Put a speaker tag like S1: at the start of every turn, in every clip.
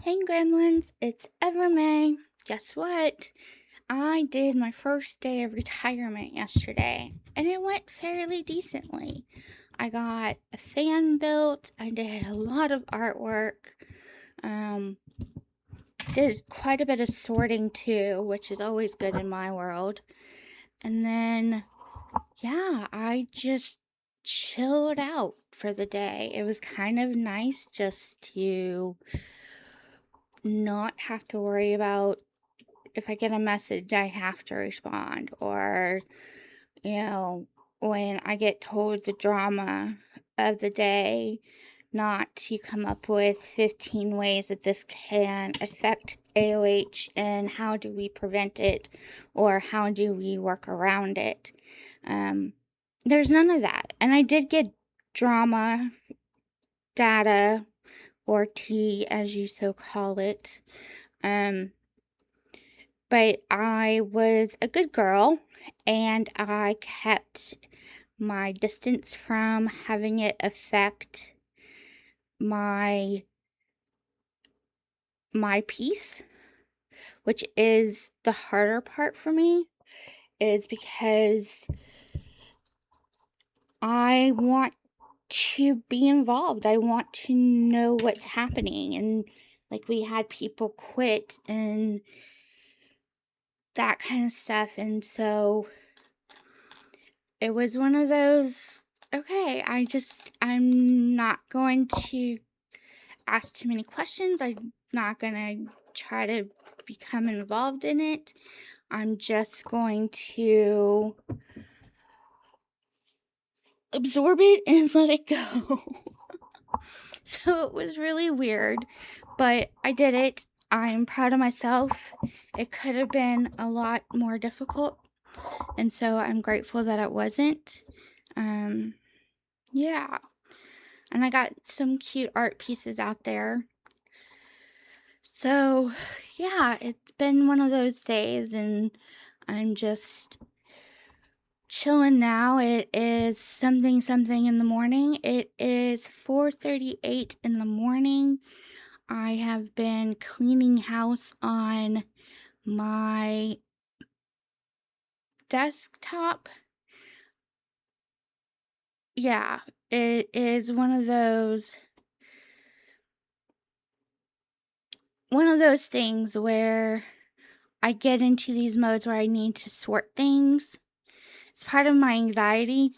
S1: Hey Gremlins, it's Ever May. Guess what? I did my first day of retirement yesterday, and it went fairly decently. I got a fan built, I did a lot of artwork, um, did quite a bit of sorting too, which is always good in my world. And then, yeah, I just chilled out for the day. It was kind of nice just to not have to worry about if I get a message, I have to respond, or, you know, when I get told the drama of the day, not to come up with 15 ways that this can affect AOH and how do we prevent it or how do we work around it. There's none of that. And I did get drama, data, or tea, as you so call it. But I was a good girl and I kept my distance from having it affect my peace, which is the harder part for me, is because I want to be involved. I want to know what's happening, and like we had people quit and that kind of stuff, and so it was one of those, okay, I'm not going to ask too many questions. I'm not going to try to become involved in it. I'm just going to absorb it and let it go. So it was really weird, but I did it. I'm proud of myself. It could have been a lot more difficult, and so I'm grateful that it wasn't. Yeah. And I got some cute art pieces out there. So, yeah, it's been one of those days, and I'm just chilling now. It is something in the morning. It is 4:38 in the morning. I have been cleaning house on my desktop. Yeah, it is one of those things where I get into these modes where I need to sort things. It's part of my anxiety,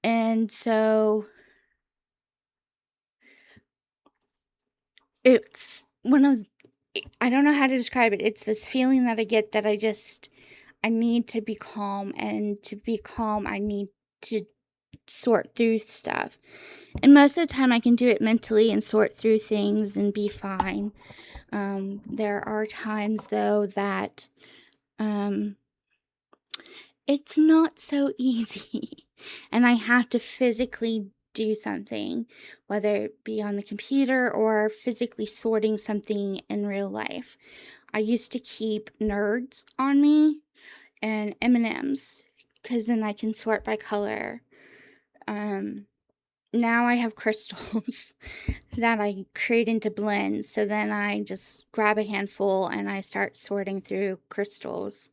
S1: and so it's one of, I don't know how to describe it. It's this feeling that I get that I need to be calm, and to be calm, I need to sort through stuff. And most of the time I can do it mentally and sort through things and be fine. There are times though that it's not so easy and I have to physically do something, whether it be on the computer or physically sorting something in real life. I used to keep nerds on me and M&Ms because then I can sort by color. Now I have crystals that I create into blends, so then I just grab a handful and I start sorting through crystals,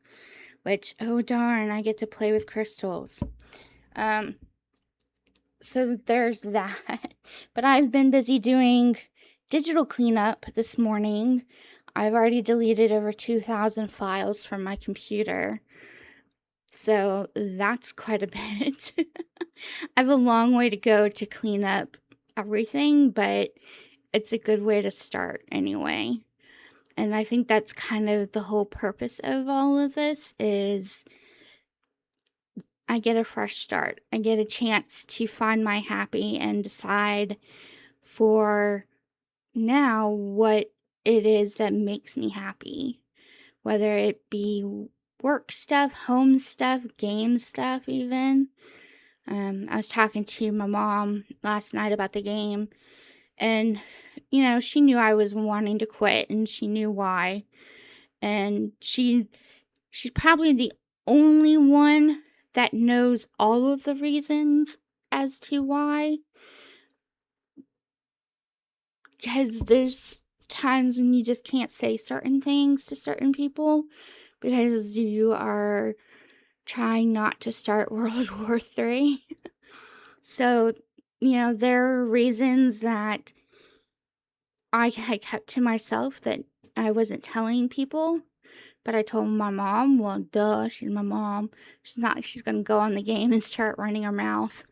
S1: which, oh darn, I get to play with crystals. So there's that. But I've been busy doing digital cleanup this morning. I've already deleted over 2,000 files from my computer. So that's quite a bit. I have a long way to go to clean up everything, but it's a good way to start anyway. And I think that's kind of the whole purpose of all of this is I get a fresh start. I get a chance to find my happy and decide for now what it is that makes me happy. Whether it be work stuff, home stuff, game stuff even. I was talking to my mom last night about the game, and, she knew I was wanting to quit, and she knew why. And she's probably the only one that knows all of the reasons as to why. Because there's times when you just can't say certain things to certain people because you are trying not to start World War III. So, there are reasons that I had kept to myself that I wasn't telling people, but I told my mom. Well, duh, she's my mom. She's not like she's gonna go on the game and start running her mouth.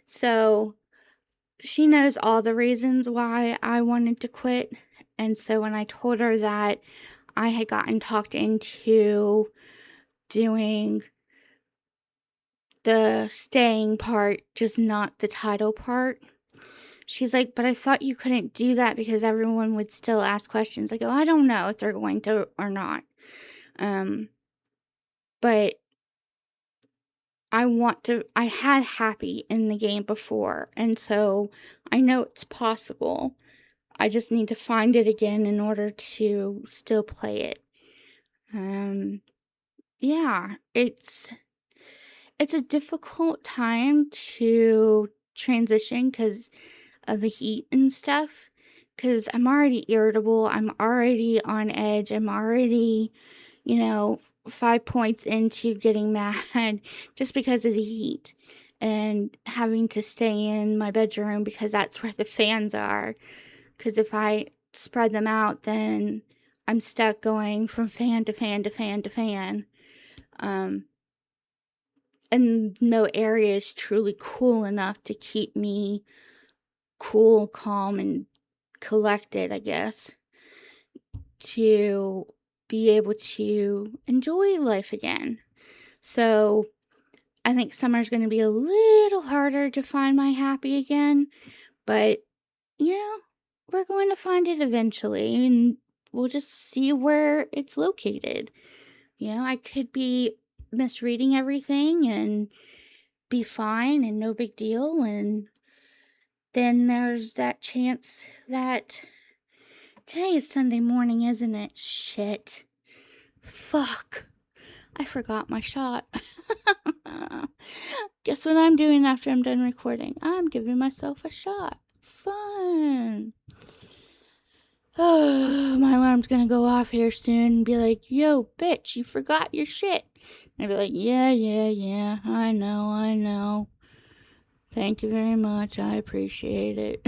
S1: So, she knows all the reasons why I wanted to quit. And so when I told her that I had gotten talked into doing the staying part, just not the title part, she's like, but I thought you couldn't do that because everyone would still ask questions. I go, I don't know if they're going to or not. But I had Happy in the game before, and so I know it's possible. I just need to find it again in order to still play it. Yeah, it's a difficult time to transition because of the heat and stuff. Because I'm already irritable. I'm already on edge. I'm already, 5 points into getting mad just because of the heat and having to stay in my bedroom because that's where the fans are. Because if I spread them out, then I'm stuck going from fan to fan to fan to fan. And no area is truly cool enough to keep me cool, calm, and collected, I guess, to be able to enjoy life again. So I think summer's going to be a little harder to find my happy again, but we're going to find it eventually, and we'll just see where it's located. I could be misreading everything and be fine and no big deal, and then there's that chance that today is Sunday morning, isn't it? Shit. Fuck. I forgot my shot. Guess what I'm doing after I'm done recording? I'm giving myself a shot. Fun. Oh, my alarm's gonna go off here soon and be like, yo, bitch, you forgot your shit. And I'd be like, yeah, I know. Thank you very much, I appreciate it.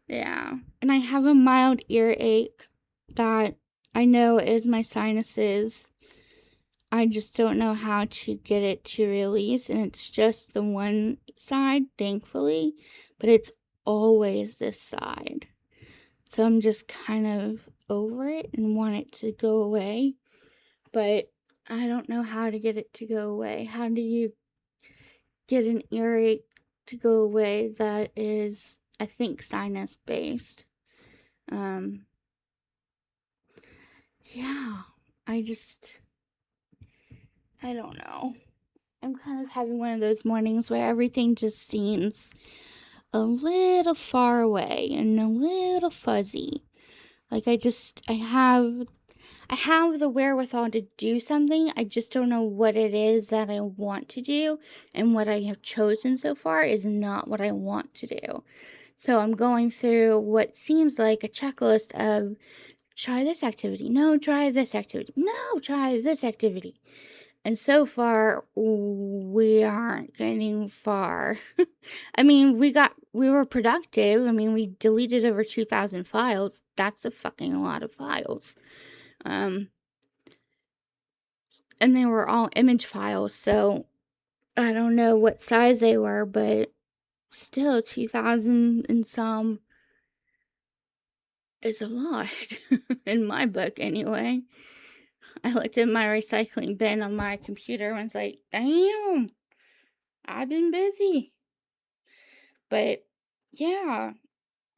S1: Yeah, and I have a mild earache that I know is my sinuses. I just don't know how to get it to release, and it's just the one side, thankfully, but it's always this side. So I'm just kind of over it and want it to go away, but I don't know how to get it to go away. How do you get an earache to go away that is, I think, sinus based? Yeah, I don't know. I'm kind of having one of those mornings where everything just seems a little far away and a little fuzzy. Like I have the wherewithal to do something. I just don't know what it is that I want to do, and what I have chosen so far is not what I want to do. So I'm going through what seems like a checklist of try this activity. No, try this activity. No, try this activity. And so far, we aren't getting far. I mean, we were productive. I mean, we deleted over 2,000 files. That's a fucking lot of files. And they were all image files, so I don't know what size they were, but still 2,000 and some is a lot. In my book, anyway. I looked at my recycling bin on my computer and was like, damn, I've been busy. But yeah,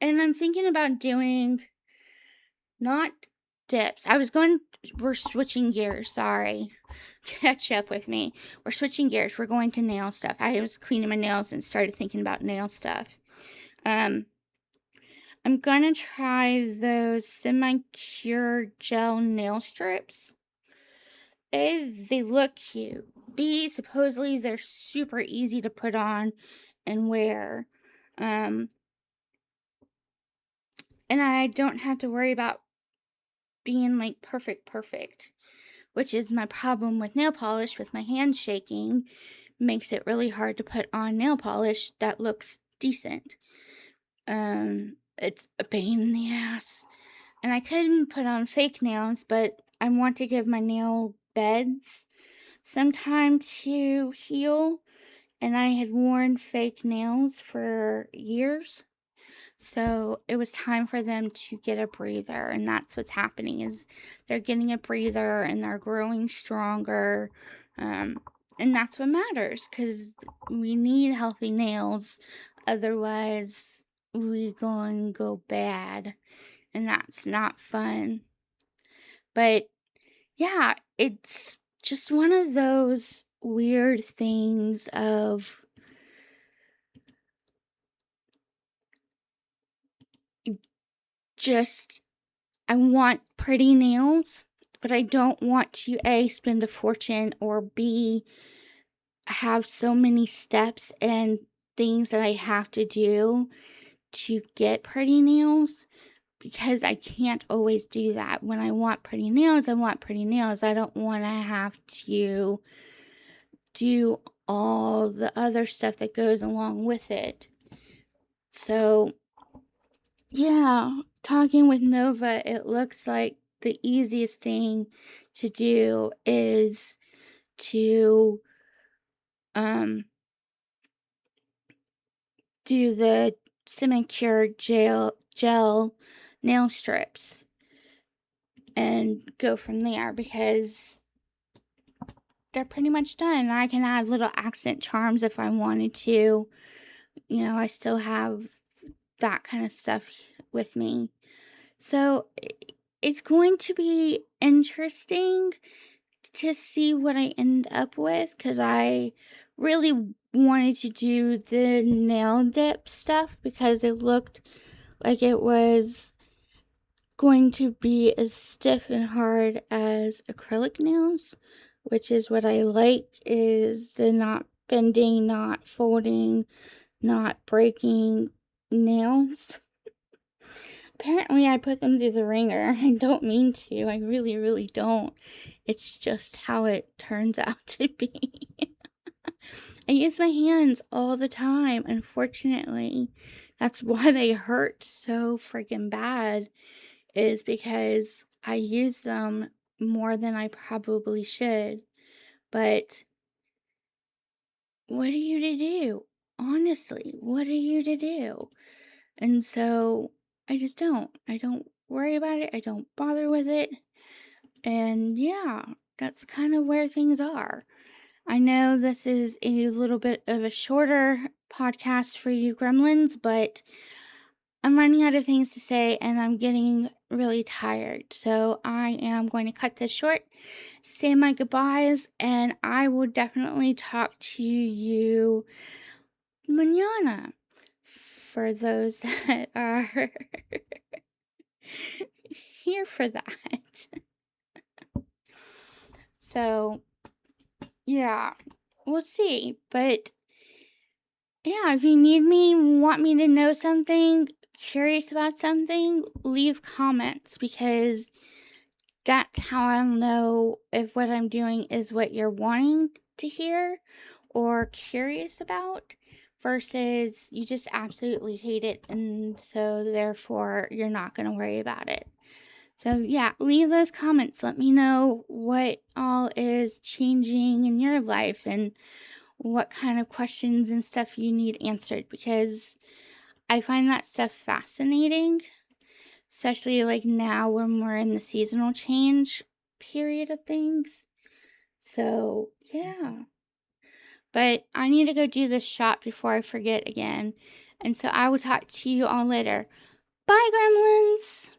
S1: and I'm thinking about doing not dips. We're switching gears, sorry. Catch up with me. We're switching gears. We're going to nail stuff. I was cleaning my nails and started thinking about nail stuff. I'm gonna try those semi-cure gel nail strips. A, they look cute. B, supposedly they're super easy to put on and wear. And I don't have to worry about being like perfect, which is my problem with nail polish. With my hands shaking, makes it really hard to put on nail polish that looks decent. It's a pain in the ass. And I couldn't put on fake nails, but I want to give my nail beds some time to heal. And I had worn fake nails for years. So it was time for them to get a breather, and that's what's happening is they're getting a breather and they're growing stronger. Um, and that's what matters because we need healthy nails. Otherwise, we gonna go bad, and that's not fun. But yeah, it's just one of those weird things of just I want pretty nails, but I don't want to A, spend a fortune, or B, have so many steps and things that I have to do to get pretty nails because I can't always do that. When I want pretty nails, I want pretty nails. I don't want to have to do all the other stuff that goes along with it. So, yeah, talking with Nova, it looks like the easiest thing to do is to do the manicure gel nail strips and go from there because they're pretty much done. I can add little accent charms if I wanted to. You know, I still have that kind of stuff with me. So it's going to be interesting to see what I end up with because I really wanted to do the nail dip stuff because it looked like it was going to be as stiff and hard as acrylic nails, which is what I like, is the not bending, not folding, not breaking nails. Apparently I put them through the ringer. I don't mean to. I really, really don't. It's just how it turns out to be. I use my hands all the time, unfortunately. That's why they hurt so freaking bad, is because I use them more than I probably should. But what are you to do? Honestly, what are you to do? And so I just don't. I don't worry about it. I don't bother with it. And yeah, that's kind of where things are. I know this is a little bit of a shorter podcast for you gremlins, but I'm running out of things to say and I'm getting really tired. So I am going to cut this short, say my goodbyes, and I will definitely talk to you mañana for those that are here for that. So, yeah, we'll see. But yeah, if you need me, want me to know something, curious about something, leave comments because that's how I'll know if what I'm doing is what you're wanting to hear or curious about versus you just absolutely hate it and so therefore you're not going to worry about it. So yeah, leave those comments. Let me know what all is changing in your life and what kind of questions and stuff you need answered because I find that stuff fascinating, especially like now when we're in the seasonal change period of things. So, yeah. But I need to go do this shop before I forget again. And so I will talk to you all later. Bye, gremlins!